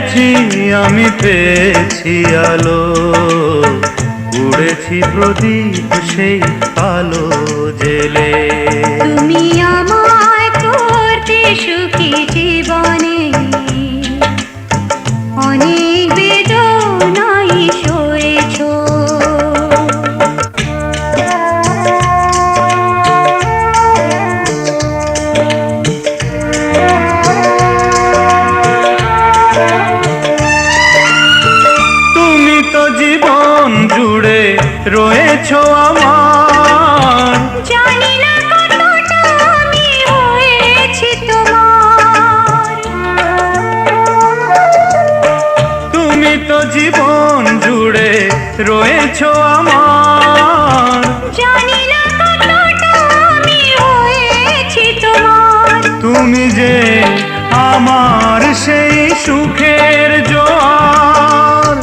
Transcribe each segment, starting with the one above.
পেয়েছি, আমি পেয়েছি আলো, উড়েছি প্রদীপ সেই আলো জেলে। তুমি আমায় করতে সুখী জীবনে, অনেক বেদনাই সয়েছ। তুমি তো জীবন জুড়ে রয়েছো আমার, জানি না কতটা আমি হয়েছি তোমার। তুমি তো জীবন জুড়ে রয়েছো আমার, জানি না কতটা আমি হয়েছি তোমার। তুমি যে আমার সেই সুখের জোয়ার,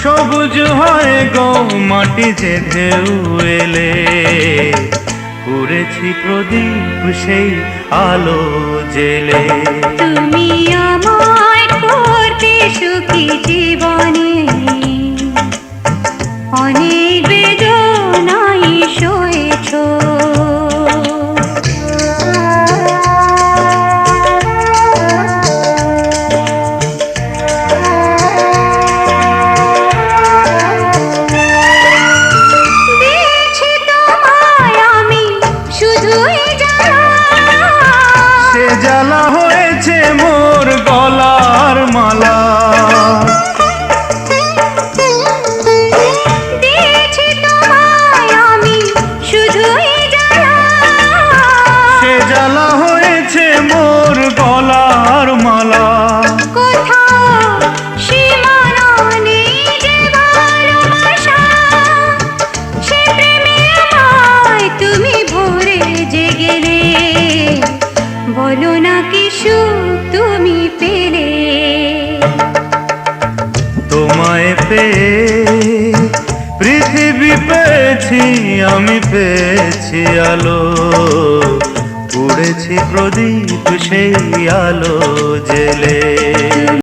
সবুজ হয় গো মাটি যে ঢেউ এলে, উড়েছি প্রদীপ সেই আলো জেলে। তুমি আমায় করতে সুখী জীবনে, অনেক বেদনাই সয়েছ। দিয়েছি তোমায় আমি শুধুই জ্বালা, সে জ্বালা হয়েছে মোর গলার মালা। দিয়েছি তোমায় আমি শুধুই জ্বালা, সে জ্বালা হয়েছে মোর গলার মালা। কোথাও সীমানা নেই যে ভালোবাসা, সে প্রেমে আমায় তুমি ভরে যে গেলে। বলো না কি সুখ তুমি পেলে। তোমায় পেয়ে পৃথিবী পেয়েছি, আমি পেয়েছি আলো, উড়েছি প্রদীপ সেই আলো জেলে।